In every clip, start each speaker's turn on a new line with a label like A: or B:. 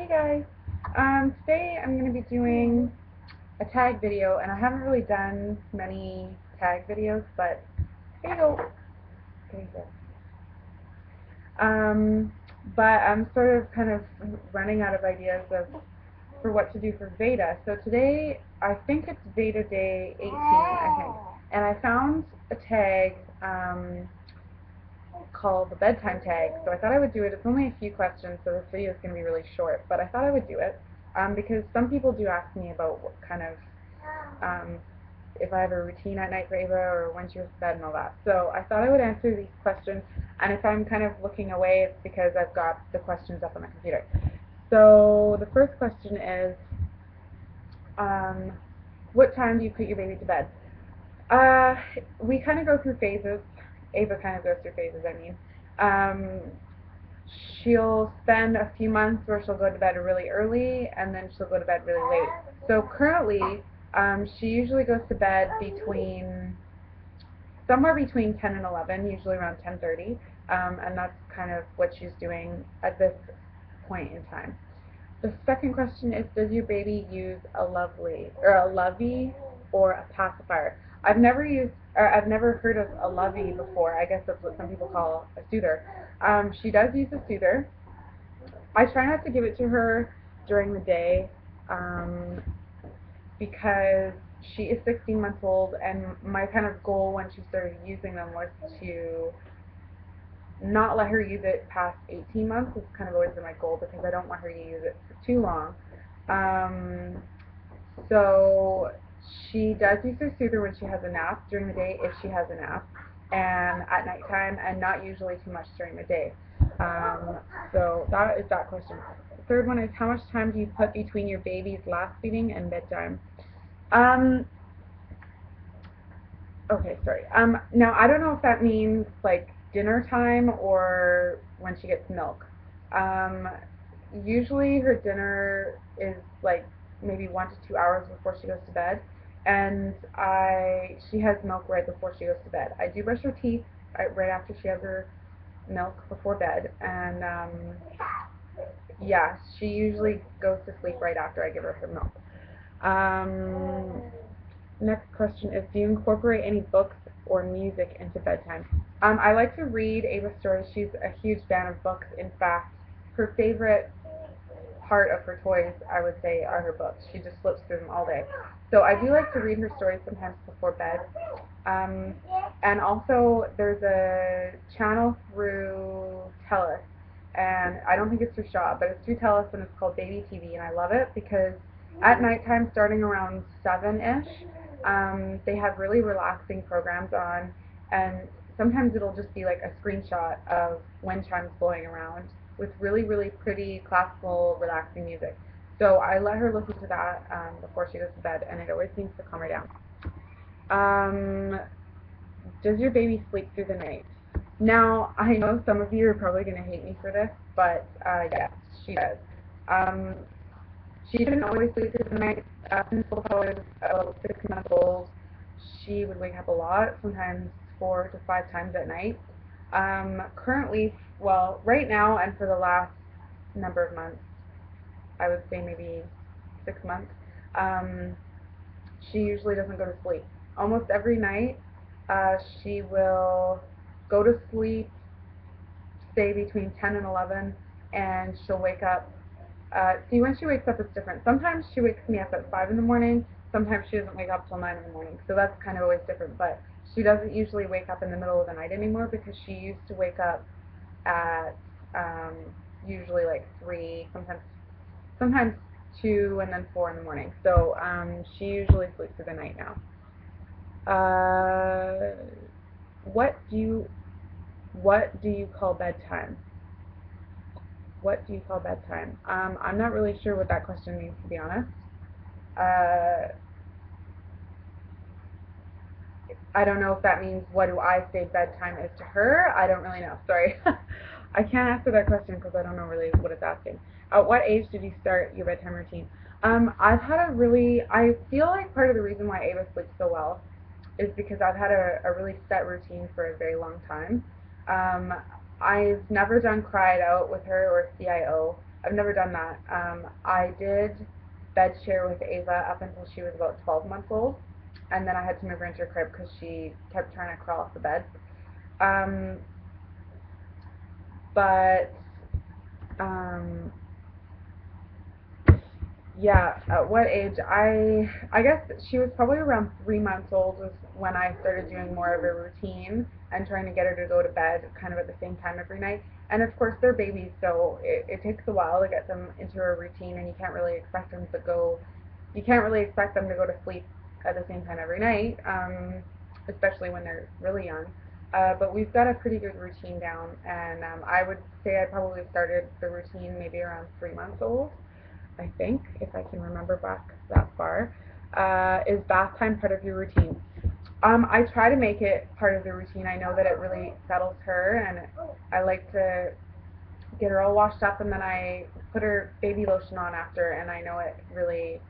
A: Hey guys, today I'm going to be doing a tag video, and I haven't really done many tag videos, but here you go. There you go. But I'm sort of kind of running out of ideas for what to do for VEDA. So today, I think it's VEDA day 18, I think, and I found a tag called the Bedtime TAG, so I thought I would do it. It's only a few questions, so this video is going to be really short, but I thought I would do it because some people do ask me about what kind of, if I have a routine at night for Ava or when she goes to bed and all that. So I thought I would answer these questions, and if I'm kind of looking away, it's because I've got the questions up on my computer. So the first question is, what time do you put your baby to bed? We kind of go through phases. Ava kind of goes through phases, I mean. She'll spend a few months where she'll go to bed really early, and then she'll go to bed really late. So currently, she usually goes to bed somewhere between 10 and 11, usually around 10:30, and that's kind of what she's doing at this point in time. The second question is, does your baby use a lovey or a pacifier? I've never heard of a lovey before. I guess that's what some people call a soother. She does use a soother. I try not to give it to her during the day because she is 16 months old, and my kind of goal when she started using them was to not let her use it past 18 months. It's kind of always been my goal because I don't want her to use it for too long. So she does use her soother when she has a nap during the day, if she has a nap, and at nighttime, and not usually too much during the day. So that is that question. The third one is, how much time do you put between your baby's last feeding and bedtime? Okay, sorry. Now I don't know if that means like dinner time or when she gets milk. Usually her dinner is like maybe 1 to 2 hours before she goes to bed, and she has milk right before she goes to bed. I do brush her teeth right after she has her milk before bed, and yeah, she usually goes to sleep right after I give her her milk. Next question is, do you incorporate any books or music into bedtime? I like to read Ava stories. She's a huge fan of books. In fact, her favorite part of her toys, I would say, are her books. She just flips through them all day. So I do like to read her stories sometimes before bed. And also, there's a channel through TELUS, and I don't think it's through Shaw, but it's through TELUS, and it's called Baby TV, and I love it because at nighttime, starting around 7-ish, they have really relaxing programs on, and sometimes it'll just be like a screenshot of wind chimes blowing around with really, really pretty classical, relaxing music. So I let her listen to that before she goes to bed, and it always seems to calm her down. Does your baby sleep through the night? Now, I know some of you are probably going to hate me for this, but yes, she does. She didn't always sleep through the night. Until I was about 6 months old, she would wake up a lot, sometimes 4 to 5 times at night. Currently, well, right now and for the last number of months, I would say maybe 6 months, she usually doesn't go to sleep. Almost every night, she will go to sleep, stay between 10 and 11, and she'll wake up. See, when she wakes up, it's different. Sometimes she wakes me up at 5 in the morning. Sometimes she doesn't wake up till 9 in the morning. So that's kind of always different. But she doesn't usually wake up in the middle of the night anymore because she used to wake up at usually like 3, sometimes 2, and then 4 in the morning. So she usually sleeps through the night now. What do you call bedtime? What do you call bedtime? I'm not really sure what that question means, to be honest. I don't know if that means what do I say bedtime is to her. I don't really know. Sorry. I can't answer that question because I don't know really what it's asking. At what age did you start your bedtime routine? I feel like part of the reason why Ava sleeps so well is because I've had a really set routine for a very long time. I've never done cried out with her or CIO. I've never done that. I did bed share with Ava up until she was about 12 months old, and then I had to move her into her crib because she kept trying to crawl off the bed. Um, but um, yeah, at what age? I guess she was probably around 3 months old was when I started doing more of a routine and trying to get her to go to bed kind of at the same time every night. And of course they're babies, so it takes a while to get them into a routine, and you can't really expect them to go to sleep at the same time every night, especially when they're really young. But we've got a pretty good routine down, and I would say I probably started the routine maybe around 3 months old. I think, if I can remember back that far. Is bath time part of your routine? I try to make it part of the routine. I know that it really settles her, and I like to get her all washed up, and then I put her baby lotion on after, and I know it really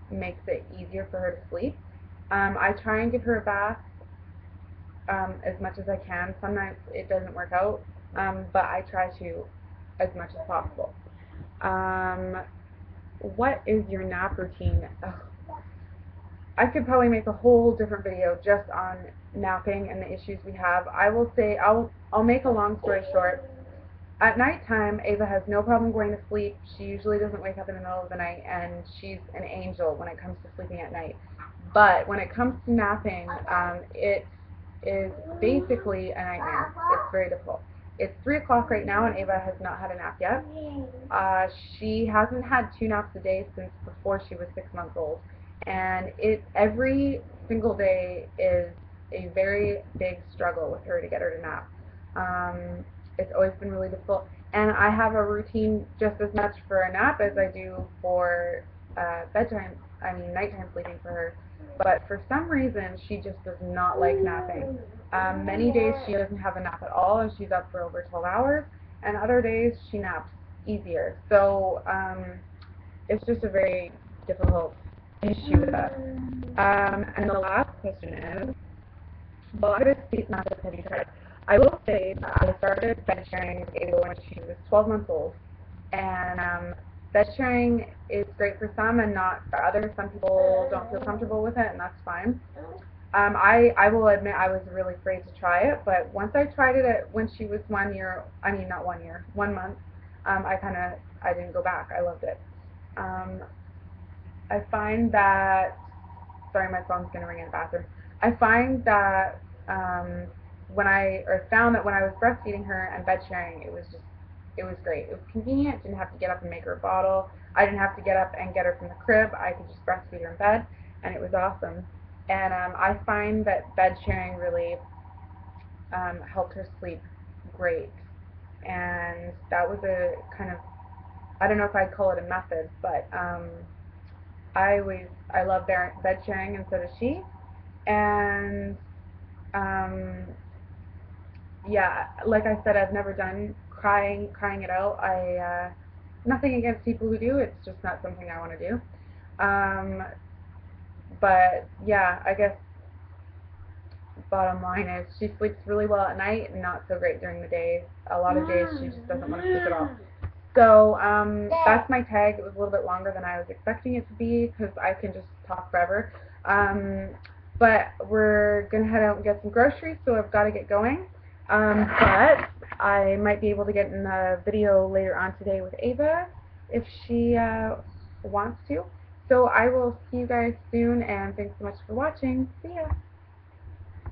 A: makes it easier for her to sleep. I try and give her a bath as much as I can. Sometimes it doesn't work out, but I try to as much as possible. Um, what is your nap routine? Ugh. I could probably make a whole different video just on napping and the issues we have. I will say, I'll make a long story short. At nighttime, Ava has no problem going to sleep. She usually doesn't wake up in the middle of the night, and she's an angel when it comes to sleeping at night. But when it comes to napping, it is basically a nightmare. It's very difficult. It's 3 o'clock right now, and Ava has not had a nap yet. She hasn't had 2 naps a day since before she was 6 months old. And every single day is a very big struggle with her to get her to nap. It's always been really difficult. And I have a routine just as much for a nap as I do for nighttime sleeping for her. But for some reason, she just does not like napping. Many days she doesn't have a nap at all, and she's up for over 12 hours. And other days she naps easier. So it's just a very difficult issue with us. And the last question is, well, I would speak not as heavy tried. I will say that I started bed sharing with Ava when she was 12 months old, and bed sharing is great for some and not for others. Some people don't feel comfortable with it, and that's fine. I will admit I was really afraid to try it, but once I tried it when she was 1 year, I mean not 1 year, 1 month, I didn't go back. I loved it. I find that, sorry, my phone's going to ring in the bathroom. I find that found that when I was breastfeeding her and bed sharing, it was great. It was convenient. Didn't have to get up and make her a bottle. I didn't have to get up and get her from the crib. I could just breastfeed her in bed, and it was awesome. And I find that bed sharing really helped her sleep great. And that was a kind of, I don't know if I'd call it a method, but I love bed sharing, and so does she. And yeah, like I said, I've never done crying it out. Nothing against people who do. It's just not something I want to do. But yeah, I guess bottom line is she sleeps really well at night and not so great during the day. A lot of days she just doesn't want to sleep at all. So that's my tag. It was a little bit longer than I was expecting it to be because I can just talk forever. But we're going to head out and get some groceries, so I've got to get going. But I might be able to get in a video later on today with Ava if she wants to. So I will see you guys soon, and thanks so much for watching. See ya!